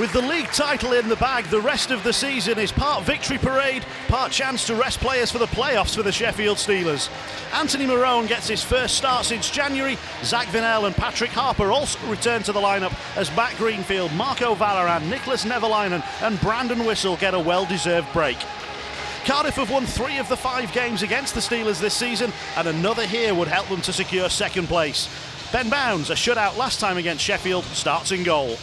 With the league title in the bag, the rest of the season is part victory parade, part chance to rest players for the playoffs for the Sheffield Steelers. Anthony Marone gets his first start since January. Zach Vinnell and Patrick Harper also return to the lineup as Matt Greenfield, Marco Vallerand, Nicholas Nevalainen and Brandon Whistle get a well-deserved break. Cardiff have won 3 of the 5 games against the Steelers this season, and another here would help them to secure second place. Ben Bounds, a shutout last time against Sheffield, starts in goal.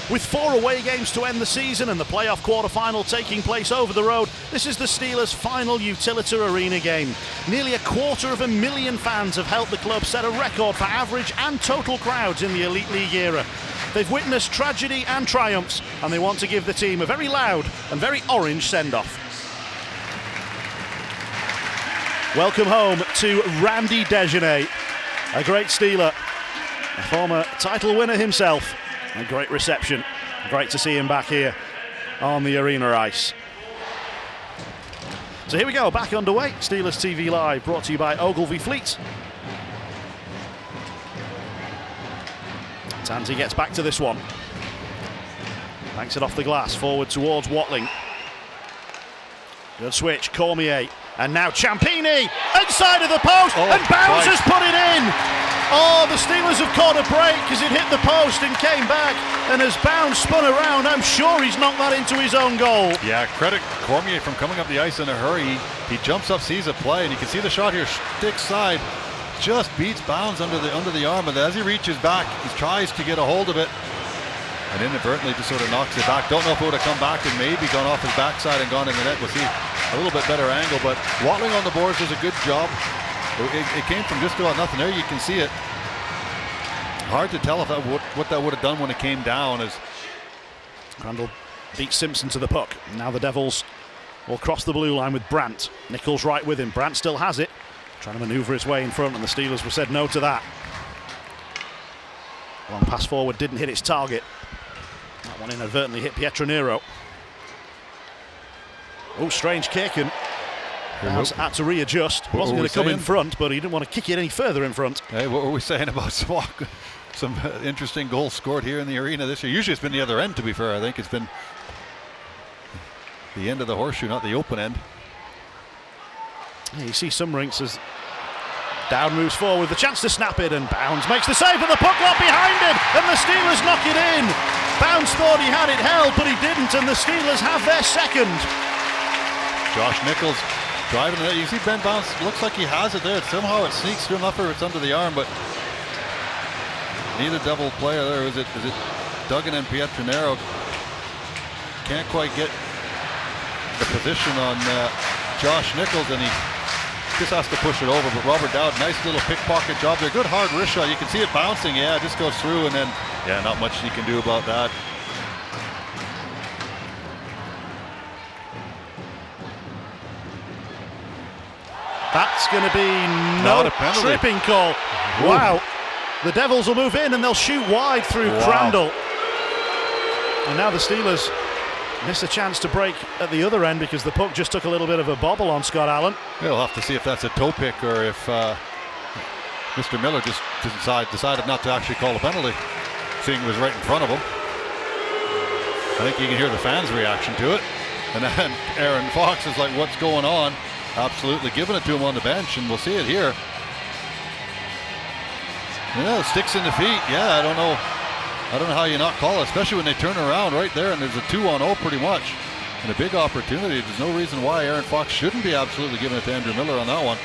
With 4 away games to end the season and the playoff quarter-final taking place over the road, this is the Steelers' final Utilita Arena game. Nearly 250,000 fans have helped the club set a record for average and total crowds in the Elite League era. They've witnessed tragedy and triumphs, and they want to give the team a very loud and very orange send-off. Welcome home to Randy Dejanay, a great Steeler, a former title winner himself. A great reception. Great to see him back here on the arena ice. So here we go, back underway. Steelers TV Live, brought to you by Ogilvy Fleet. Tansey gets back to this one. Banks it off the glass, forward towards Watling. Good switch, Cormier. And now Ciampini, inside of the post, and Bounds has put it in. Oh, the Steelers have caught a break because it hit the post and came back. And as Bounds spun around, I'm sure he's knocked that into his own goal. Yeah, credit Cormier from coming up the ice in a hurry. He jumps up, sees a play, and you can see the shot here, stick side, just beats Bounds under the arm. And as he reaches back, he tries to get a hold of it, and inadvertently just sort of knocks it back. Don't know if it would have come back and maybe gone off his backside and gone in the net. We'll see a little bit better angle, but Watling on the boards does a good job. It came from just about nothing. There you can see it. Hard to tell if what that would have done when it came down, as Crandall beats Simpson to the puck. Now the Devils will cross the blue line with Brandt. Nichols right with him. Brandt still has it, trying to manoeuvre his way in front, and the Steelers were said no to that. Long pass forward didn't hit its target. That one inadvertently hit Pietranero. Oh, strange kick, and had to readjust. Wasn't going to come in front, but he didn't want to kick it any further in front. Hey, what were we saying about some interesting goals scored here in the arena this year? Usually it's been the other end, to be fair. I think it's been the end of the horseshoe, not the open end. Yeah, you see some rinks as Dowd moves forward with the chance to snap it, and Bounds makes the save, and the puck got behind him, and the Steelers knock it in. Bounds thought he had it held, but he didn't, and the Steelers have their second. Josh Nichols driving it. You see Ben Bounds, looks like he has it there. Somehow it sneaks through. Not sure it's under the arm, but neither Devil player there. Is it Duggan and Pietranero can't quite get the position on Josh Nichols, and he just has to push it over. But Robert Dowd, nice little pickpocket job there. Good hard wrist shot. You can see it bouncing. Yeah, it just goes through, and then not much you can do about that. That's going to be no tripping call. Wow. The Devils will move in and they'll shoot wide through Crandall. And now the Steelers miss a chance to break at the other end because the puck just took a little bit of a bobble on Scott Allen. We'll have to see if that's a toe pick or if Mr. Miller just decided not to actually call a penalty, seeing it was right in front of him. I think you can hear the fans' reaction to it. And then Aaron Fox is like, what's going on? Absolutely giving it to him on the bench, and we'll see it here. Yeah, sticks in the feet. Yeah, I don't know how you not call it, especially when they turn around right there and there's a 2-on-0 pretty much. And a big opportunity. There's no reason why Aaron Fox shouldn't be absolutely giving it to Andrew Miller on that one.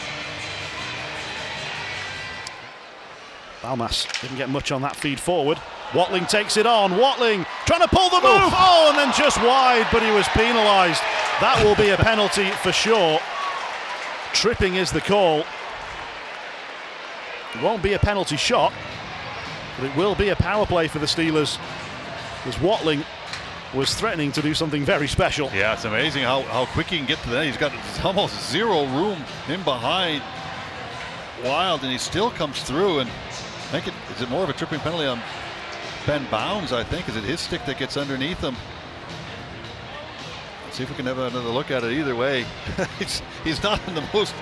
Balmas didn't get much on that feed forward. Watling takes it on. Watling trying to pull the move. Oh, and then just wide, but he was penalised. That will be a penalty for sure. Tripping is the call. It won't be a penalty shot, but it will be a power play for the Steelers, as Watling was threatening to do something very special. Yeah, it's amazing how quick he can get to that. He's got almost zero room in behind Wild, and he still comes through. And I think is it more of a tripping penalty on Ben Bounds, I think? Is it his stick that gets underneath him? See if we can have another look at it. Either way, he's not in the most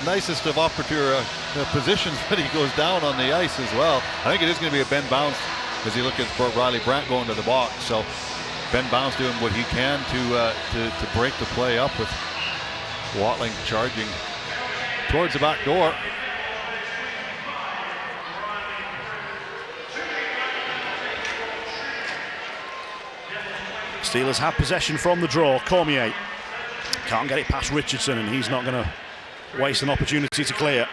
nicest of opportune positions, but he goes down on the ice as well. I think it is going to be a Ben Bounds as you look at Riley Brandt going to the box. So Ben Bounds doing what he can to break the play up, with Watling charging towards the back door. Steelers have possession from the draw. Cormier can't get it past Richardson, and he's not going to waste an opportunity to clear.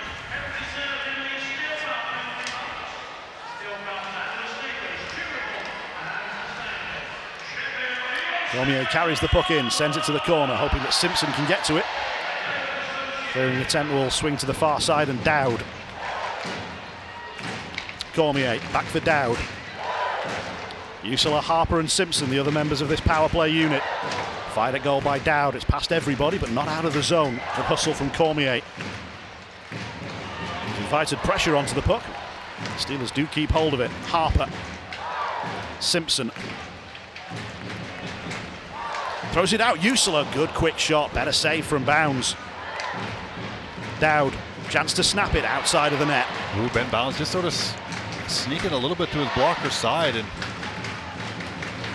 Cormier carries the puck in, sends it to the corner, hoping that Simpson can get to it. Clearing attempt will swing to the far side, and Dowd. Cormier back for Dowd. Usala, Harper and Simpson, the other members of this power play unit. Fired at goal by Dowd. It's past everybody, but not out of the zone. Good hustle from Cormier. He's invited pressure onto the puck. Steelers do keep hold of it. Harper. Simpson. Throws it out. Usala, good quick shot. Better save from Bounds. Dowd. Chance to snap it outside of the net. Ooh, Ben Bounds just sort of sneaking a little bit to his blocker's side, and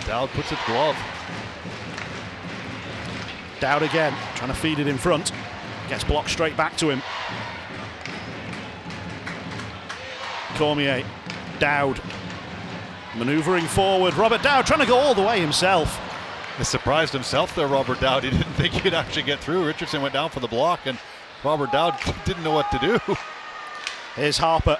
Dowd puts it glove. Dowd again, trying to feed it in front. Gets blocked straight back to him. Cormier. Dowd. Manoeuvring forward. Robert Dowd trying to go all the way himself. He surprised himself there, Robert Dowd. He didn't think he'd actually get through. Richardson went down for the block, and Robert Dowd didn't know what to do. Here's Harper.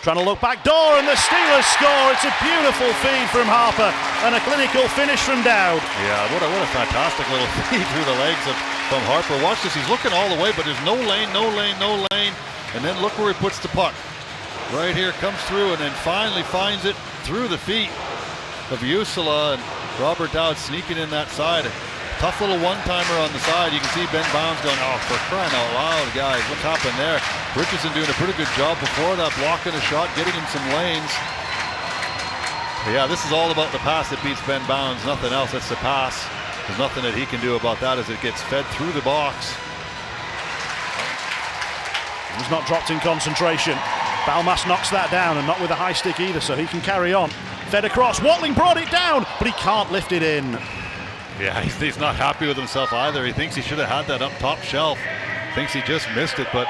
Trying to look back door, and the Steelers score. It's a beautiful feed from Harper and a clinical finish from Dowd. Yeah, what a fantastic little feed through the legs from Harper. Watch this, he's looking all the way, but there's no lane. And then look where he puts the puck. Right here, comes through, and then finally finds it through the feet of Usala, and Robert Dowd sneaking in that side. Tough little one-timer on the side. You can see Ben Bounds going, oh, for crying out loud, guys, what's happened there? Richardson doing a pretty good job before that, blocking a shot, getting him some lanes. But yeah, this is all about the pass that beats Ben Bounds, nothing else. That's the pass. There's nothing that he can do about that as it gets fed through the box. He's not dropped in concentration. Balmas knocks that down, and not with a high stick either, so he can carry on. Fed across, Watling brought it down, but he can't lift it in. Yeah, he's not happy with himself either. He thinks he should have had that up top shelf. Thinks he just missed it, but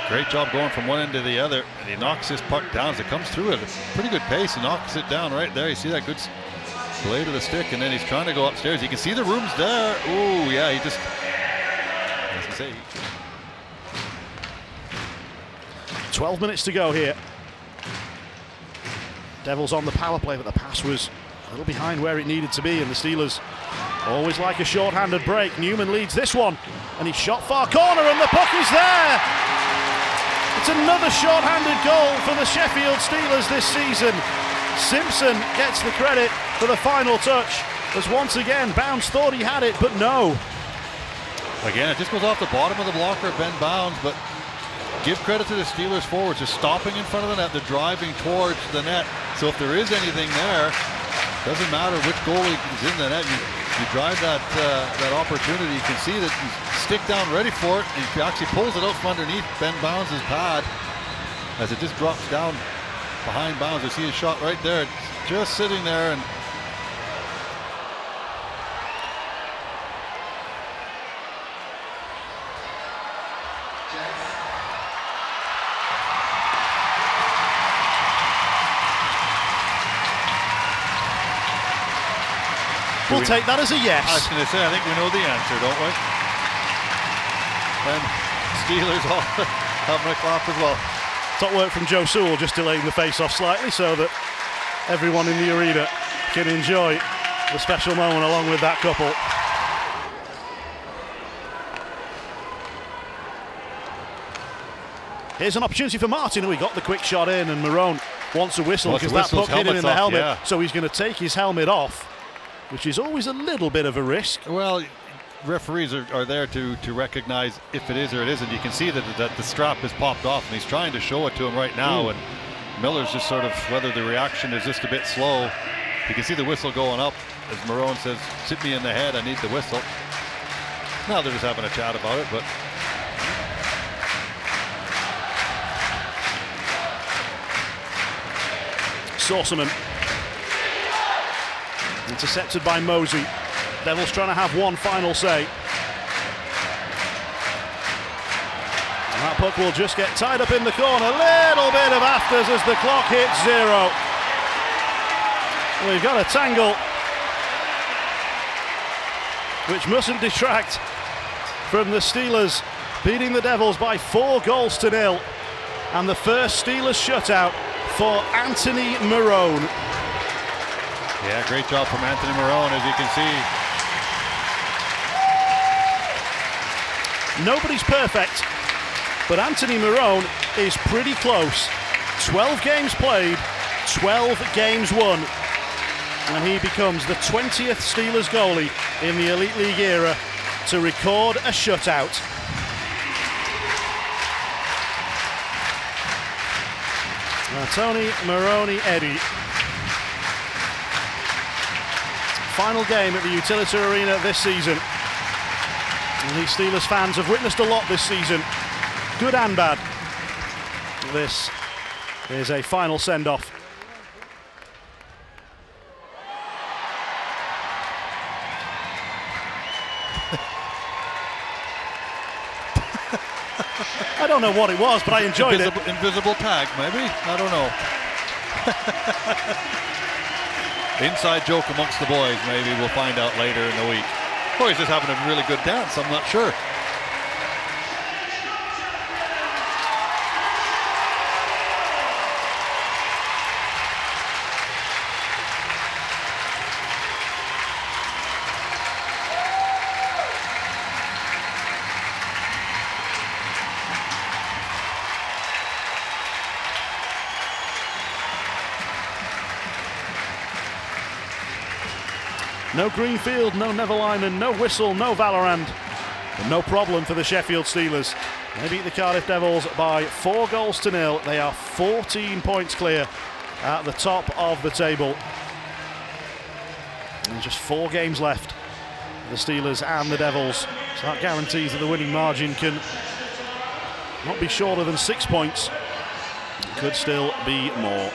great job going from one end to the other. And he knocks this puck down as it comes through at a pretty good pace. He knocks it down right there. You see that good blade of the stick, and then he's trying to go upstairs. You can see the room's there. Ooh, yeah, he just, as I say, 12 minutes to go here. Devils on the power play, but the pass was a little behind where it needed to be, and the Steelers always like a short-handed break. Newman leads this one, and he's shot far corner, and the puck is there. It's another short-handed goal for the Sheffield Steelers this season. Simpson gets the credit for the final touch, as once again Bounds thought he had it, but no. Again, it just goes off the bottom of the blocker, Ben Bounds, but give credit to the Steelers forwards. They're stopping in front of the net. They're driving towards the net. So if there is anything there, doesn't matter which goalie is in the net. You drive that opportunity. You can see that he's stick down ready for it. He actually pulls it out from underneath Ben Bounds' pad as it just drops down behind Bounds. You see his shot right there. It's just sitting there, and we'll take that as a yes. I was going to say, I think we know the answer, don't we? And Steelers all having a clap as well. Top work from Joe Sewell, just delaying the face-off slightly so that everyone in the arena can enjoy the special moment along with that couple. Here's an opportunity for Martin, who he got the quick shot in, and Marone wants a whistle because that puck hit him in the helmet. Yeah. So he's going to take his helmet off, which is always a little bit of a risk. Well, referees are there to recognize if it is or it isn't. You can see that the strap has popped off, and he's trying to show it to him right now. And Miller's just sort of, whether the reaction is just a bit slow. You can see the whistle going up as Marone says, "Sit me in the head, I need the whistle." Now they're just having a chat about it, but Saucerman. Intercepted by Mosey. Devils trying to have one final say. And that puck will just get tied up in the corner. Little bit of afters as the clock hits 0. We've got a tangle which mustn't detract from the Steelers beating the Devils by 4-0. And the first Steelers shutout for Anthony Marone. Yeah, great job from Anthony Marone, as you can see. Nobody's perfect, but Anthony Marone is pretty close. 12 games played, 12 games won. And he becomes the 20th Steelers goalie in the Elite League era to record a shutout. Tony Maroney Eddie. Final game at the Utility Arena this season. And these Steelers fans have witnessed a lot this season, good and bad. This is a final send-off. I don't know what it was, but I enjoyed it. Invisible tag, maybe? I don't know. Inside joke amongst the boys, maybe we'll find out later in the week. Or he's just having a really good dance, I'm not sure. No Greenfield, no Neverlyman, no whistle, no Valorand. But no problem for the Sheffield Steelers. They beat the Cardiff Devils by 4-0. They are 14 points clear at the top of the table. And just 4 games left for the Steelers and the Devils. So that guarantees that the winning margin can not be shorter than 6 points. It could still be more.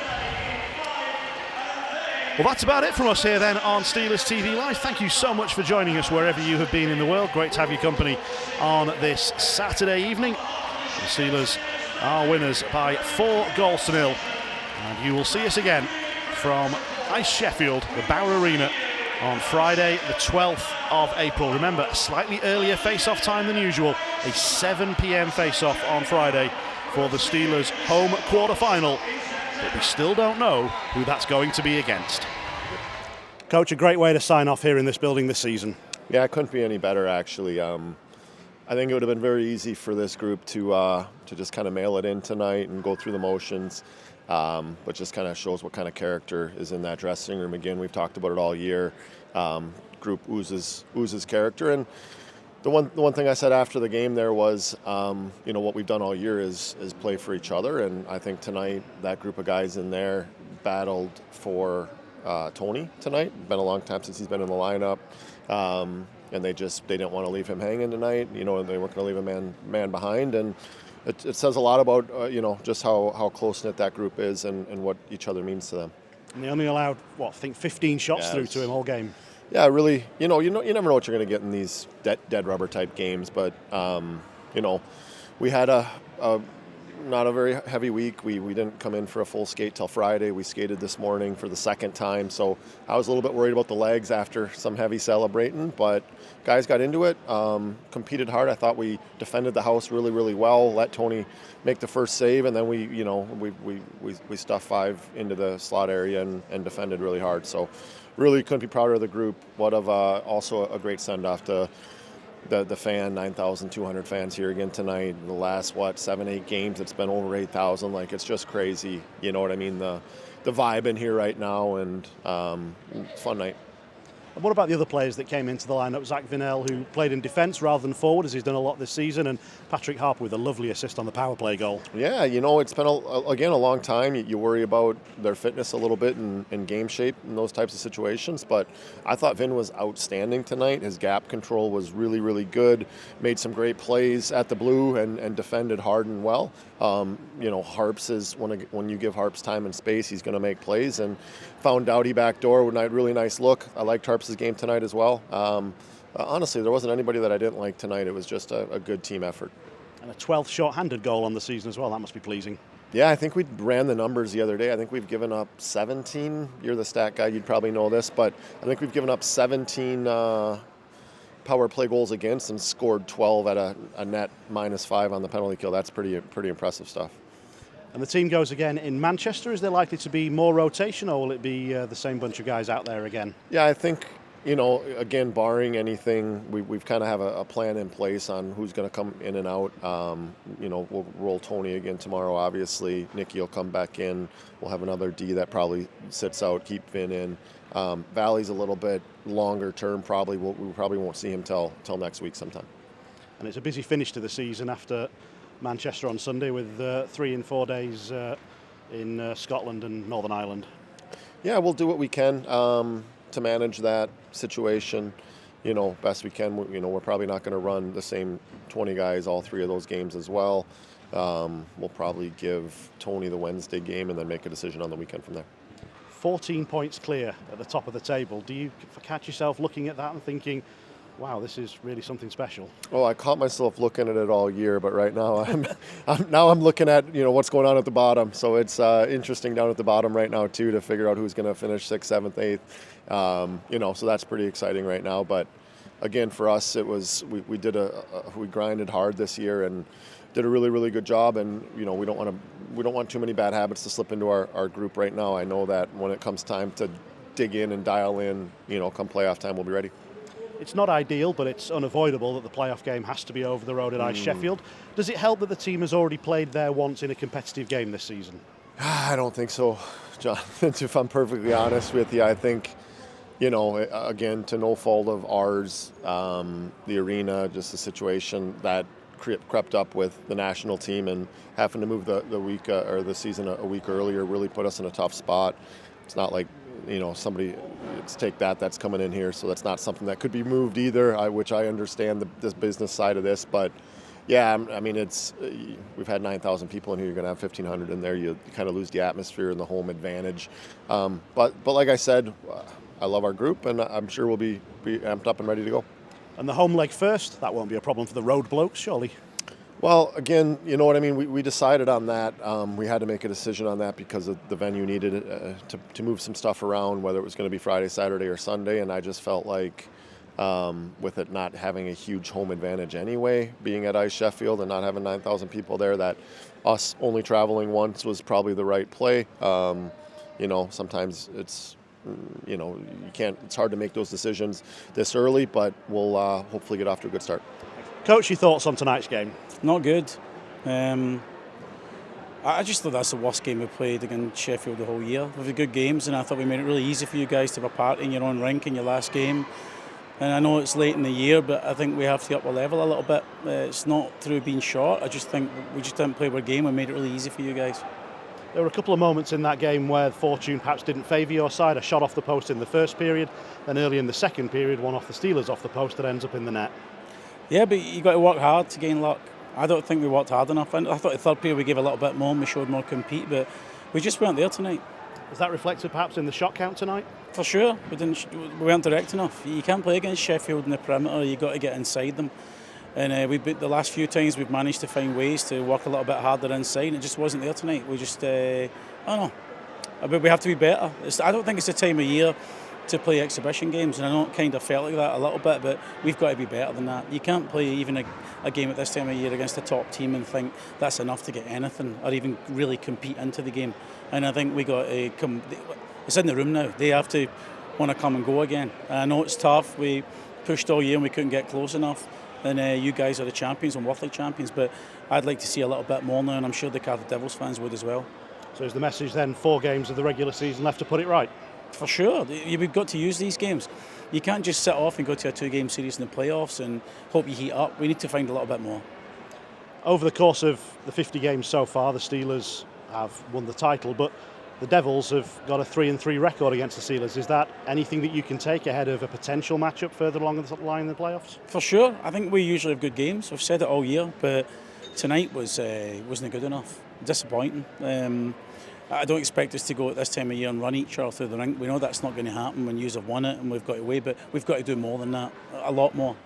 Well, that's about it from us here then on Steelers TV Live. Thank you so much for joining us wherever you have been in the world. Great to have your company on this Saturday evening. The Steelers are winners by 4-0. And you will see us again from Ice Sheffield, the Bauer Arena, on Friday the 12th of April. Remember, a slightly earlier face-off time than usual. A 7 p.m. face-off on Friday for the Steelers' home quarter-final. But we still don't know who that's going to be against. Coach, a great way to sign off here in this building this season. Yeah, it couldn't be any better, actually. I think it would have been very easy for this group to just kind of mail it in tonight and go through the motions, but just kind of shows what kind of character is in that dressing room. Again, we've talked about it all year. Group oozes character, and the one thing I said after the game there was, what we've done all year is play for each other, and I think tonight that group of guys in there battled for Tony tonight. Been a long time since he's been in the lineup, and they didn't want to leave him hanging tonight. They weren't going to leave a man behind, and it says a lot about just how close knit that group is and what each other means to them. And they only allowed 15 shots through to him all game. Yeah, really, you never know what you're going to get in these dead rubber type games, but we had not a very heavy week. We didn't come in for a full skate till Friday. We skated this morning for the second time, so I was a little bit worried about the legs after some heavy celebrating, but guys got into it, competed hard. I thought we defended the house really, really well, let Tony make the first save, and then we stuffed 5 into the slot area and defended really hard. So really couldn't be prouder of the group. What of also a great send-off to the fan, 9,200 fans here again tonight. The last 7-8 games, it's been over 8,000. Like, it's just crazy. You know what I mean? The vibe in here right now, and fun night. And what about the other players that came into the lineup? Zach Vinnell, who played in defence rather than forward, as he's done a lot this season, and Patrick Harper with a lovely assist on the power play goal. Yeah, it's been, a long time. You worry about their fitness a little bit and game shape in those types of situations, but I thought Vin was outstanding tonight. His gap control was really, really good, made some great plays at the blue and defended hard and well. Harps is, when you give Harps time and space, he's going to make plays, and found Doughty back door with a really nice look. I liked Harps' game tonight as well. Honestly, there wasn't anybody that I didn't like tonight. It was just a good team effort. And a 12th short-handed goal on the season as well. That must be pleasing. Yeah, I think we ran the numbers the other day. I think we've given up 17. You're the stat guy. You'd probably know this, but I think we've given up 17 power play goals against and scored 12 at a net -5 on the penalty kill. That's pretty impressive stuff. And the team goes again in Manchester. Is there likely to be more rotation, or will it be the same bunch of guys out there again? Yeah, I think, again, barring anything, we've kind of have a plan in place on who's going to come in and out. We'll roll Tony again tomorrow, obviously. Nicky will come back in. We'll have another D that probably sits out, keep Vin in. Valley's a little bit longer term, probably. We probably won't see him till next week sometime. And it's a busy finish to the season after Manchester on Sunday with 3 and 4 days in Scotland and Northern Ireland. Yeah, we'll do what we can to manage that situation, best we can. We're probably not going to run the same 20 guys all 3 of those games as well. We'll probably give Tony the Wednesday game and then make a decision on the weekend from there. 14 points clear at the top of the table. Do you catch yourself looking at that and thinking, wow, this is really something special? Well, I caught myself looking at it all year, but right now I'm looking at what's going on at the bottom. So it's interesting down at the bottom right now too to figure out who's going to finish 6th, 7th, 8th. So that's pretty exciting right now. But again, for us, it was we grinded hard this year and did a really, really good job. And we don't want too many bad habits to slip into our group right now. I know that when it comes time to dig in and dial in, come playoff time, we'll be ready. It's not ideal, but it's unavoidable that the playoff game has to be over the road at Sheffield. Does it help that the team has already played there once in a competitive game this season? I don't think so, Jonathan, if I'm perfectly honest with you. I think, again, to no fault of ours, the arena, just the situation that crept up with the national team and having to move the week or the season a week earlier really put us in a tough spot. It's not like somebody take that's coming in here, so that's not something that could be moved either, which I understand the business side of this, but yeah, I mean, we've had 9,000 people in here, you're going to have 1,500 in there, you kind of lose the atmosphere and the home advantage, but like I said, I love our group and I'm sure we'll be amped up and ready to go. And the home leg first, that won't be a problem for the road blokes, surely? Well, again, you know what I mean? We decided on that. We had to make a decision on that because the venue needed to move some stuff around, whether it was going to be Friday, Saturday, or Sunday. And I just felt like with it not having a huge home advantage anyway, being at Ice Sheffield and not having 9,000 people there, that us only traveling once was probably the right play. Sometimes it's, you can't, it's hard to make those decisions this early, but we'll hopefully get off to a good start. Coach, your thoughts on tonight's game? Not good. I just thought that's the worst game we've played against Sheffield the whole year. We've had good games, and I thought we made it really easy for you guys to have a part in your own rink in your last game. And I know it's late in the year, but I think we have to up the level a little bit. It's not through being short. I just think we just didn't play our game and made it really easy for you guys. There were a couple of moments in that game where fortune perhaps didn't favour your side. A shot off the post in the first period, then early in the second period, one off the Steelers off the post that ends up in the net. Yeah, but you got to work hard to gain luck. I don't think we worked hard enough. I thought the third period we gave a little bit more and we showed more compete, but we just weren't there tonight. Is that reflected perhaps in the shot count tonight? For sure. We weren't direct enough. You can't play against Sheffield in the perimeter. You've got to get inside them. And the last few times we've managed to find ways to work a little bit harder inside, and it just wasn't there tonight. We just, I don't know. But we have to be better. I don't think it's the time of year to play exhibition games, and I know it kind of felt like that a little bit, but we've got to be better than that. You can't play even a game at this time of year against a top team and think that's enough to get anything or even really compete into the game. And I think we got to come. It's in the room now. They have to want to come and go again. And I know it's tough. We pushed all year and we couldn't get close enough. And you guys are the champions and Worth League champions, but I'd like to see a little bit more now, and I'm sure the Cardiff Devils fans would as well. So is the message then 4 games of the regular season left to put it right? For sure. We've got to use these games. You can't just sit off and go to a 2-game series in the playoffs and hope you heat up. We need to find a little bit more. Over the course of the 50 games so far, the Steelers have won the title, but the Devils have got a 3-3 record against the Steelers. Is that anything that you can take ahead of a potential matchup further along the line in the playoffs? For sure. I think we usually have good games. We've said it all year, but tonight wasn't good enough. Disappointing. I don't expect us to go at this time of year and run each other through the rink. We know that's not going to happen when you have won it and we've got away, but we've got to do more than that, a lot more.